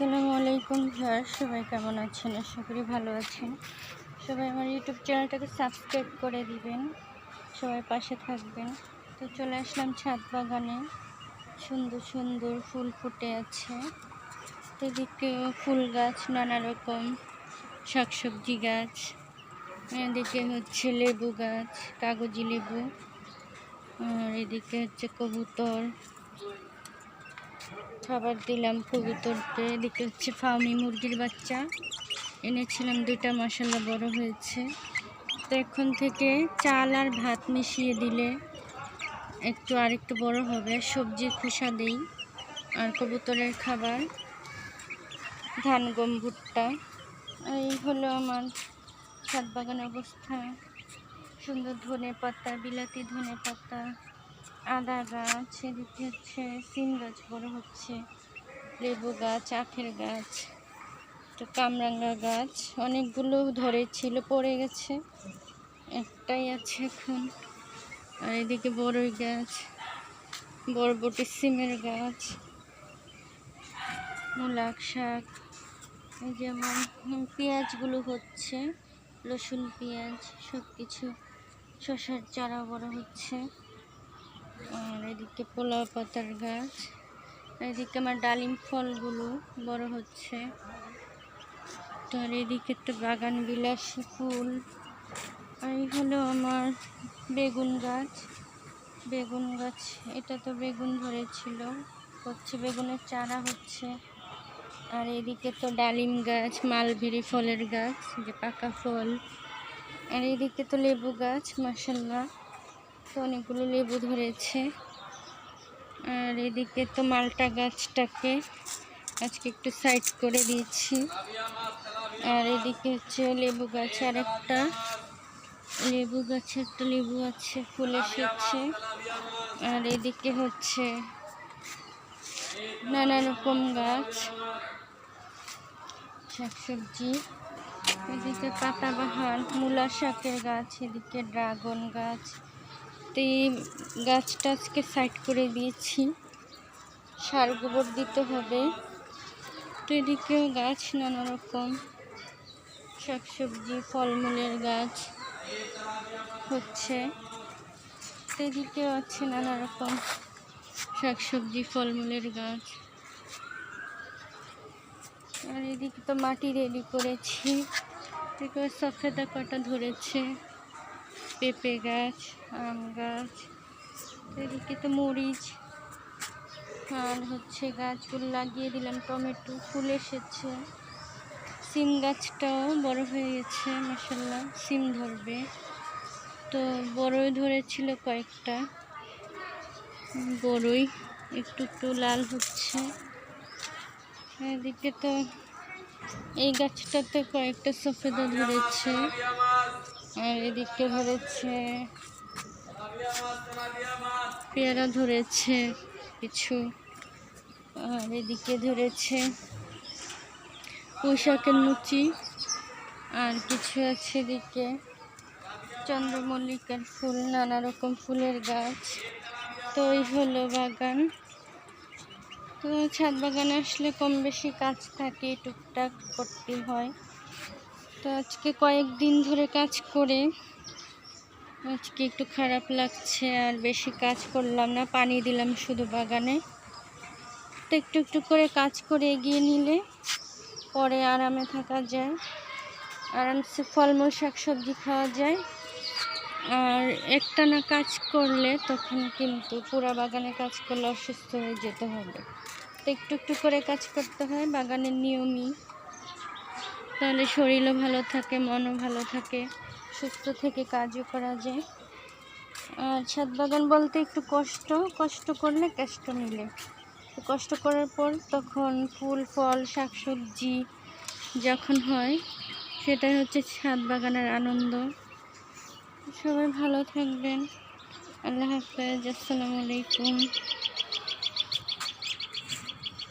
আসসালামু আলাইকুম ভিউয়ার্স, সবাই কেমন আছেন? আশা করি ভালো আছেন। সবাই আমার ইউটিউব চ্যানেলটাকে সাবস্ক্রাইব করে দিবেন, সবাই পাশে থাকবেন। তো চলে আসলাম ছাদ বাগানে, সুন্দর সুন্দর ফুল ফুটে আছে। এদিকে ফুল গাছ, নানা রকম শাকসবজি গাছ, এদিকে হচ্ছে লেবু গাছ, কাগজি লেবু, আর এদিকে হচ্ছে কবুতর, খাবার দিলাম কবুতরকে। এদিকে হচ্ছে ফার্মি মুরগির বাচ্চা এনেছিলাম, 2টা মাশাআল্লাহ বড় হয়েছে। তো এখন থেকে চাল আর ভাত মিশিয়ে দিলে আরেকটু বড় হবে। সবজির খোসা দিই, আর কবুতরের খাবার ধান, গম, ভুট্টা। এই হলো আমার ছাদ বাগানের অবস্থা। সুন্দর ধনে পাতা, বিলাতি ধনে পাতা, আদা গাছ, এদিকে হচ্ছে সিম গাছ বড় হচ্ছে, লেবু গাছ, আখের গাছ, কামরাঙ্গা গাছ অনেকগুলো ধরেছিল, পড়ে গেছে, একটাই আছে এখন। আর এদিকে বড়ই গাছ, বরবটি, সিমের গাছ, মূলা শাক। এই যেমন পেঁয়াজগুলো হচ্ছে, রসুন, পেঁয়াজ সব কিছু, শসার চারা বড় হচ্ছে। আর এদিকে পোলাও পাতার গাছ, এদিকে আমার ডালিম ফলগুলো বড় হচ্ছে। আর এদিকে তো বাগান বিলাসী ফুল। এই হলো আমার বেগুন গাছ, এটা তো বেগুন ধরেছিল, হচ্ছে বেগুনের চারা হচ্ছে। আর এদিকে তো ডালিম গাছ, মালবেরি ফলের গাছ, যে পাকা ফল। আর এদিকে তো লেবু গাছ, মাশাআল্লাহ তো অনেকগুলো লেবু ধরেছে। আর এদিকে তো মালটা গাছটাকে আজকে একটু সাইড করে দিয়েছি। আর এদিকে হচ্ছে লেবু গাছ, আর একটা লেবু গাছে একটা লেবু আছে, ফুল এসেছে। আর এদিকে হচ্ছে নানা রকম গাছ, শাকসবজি। এদিকে পাতাবাহার, মূলা শাকের গাছ, এদিকে ড্রাগন গাছ। তো এই গাছটা আজকে সাইড করে দিয়েছি, সার গোবর দিতে হবে। তো এদিকেও গাছ, নানা রকম শাকসবজি, ফলমূলের গাছ হচ্ছে। এদিকেও আছে নানা রকম শাকসবজি, ফলমূলের গাছ। আর এদিকে তো মাটি রেডি করেছি, এদিকে সফেদা কটা ধরেছে, পেঁপে গাছ, আম গাছ। এদিকে তো মরিচ, আর হচ্ছে গাছগুলো লাগিয়ে দিলাম, টমেটো ফুল এসেছে। সিম গাছটাও বড় হয়ে গেছে, মাশাআল্লাহ সিম ধরবে। তো বড়ই ধরেছিল কয়েকটা, বড়ই একটু একটু লাল হচ্ছে। এদিকে তো এই গাছটাতে কয়েকটা সফেদা ধরেছে, আর এদিকে ধরেছে পেয়ারা ধরেছে কিছু, আর এদিকে ধরেছে পুঁইশাকের মুচি, আর কিছু আছে এদিকে চন্দ্রমল্লিকার ফুল, নানা রকম ফুলের গাছ। তো এই হলো বাগান। তো ছাদ বাগানে আসলে কম বেশি কাজ থাকে, টুকটাক করতে হয়। তো আজকে কয়েকদিন ধরে কাজ করে আজকে একটু খারাপ লাগছে, আর বেশি কাজ করলাম না, পানি দিলাম শুধু বাগানে। তো একটু একটু করে কাজ করে এগিয়ে নিলে পরে আরামে থাকা যায়, আরামসে ফলমূল শাকসবজি খাওয়া যায়। আর একটানা কাজ করলে তখন কিন্তু পুরা বাগানে কাজ করলে অসুস্থ হয়ে যেতে হবে। তো একটু একটু করে কাজ করতে হয় বাগানের নিয়মই, তাহলে শরীরও ভালো থাকে, মনও ভালো থাকে, সুস্থ থেকে কাজও করা যায়। আর ছাদ বাগান বলতে একটু কষ্ট করলে কষ্ট মিলে। কষ্ট করার পর তখন ফুল, ফল, শাকসবজি যখন হয়, সেটাই হচ্ছে ছাদ বাগানের আনন্দ। সবাই ভালো থাকবেন। আল্লাহ হাফেজ, আসসালামু আলাইকুম।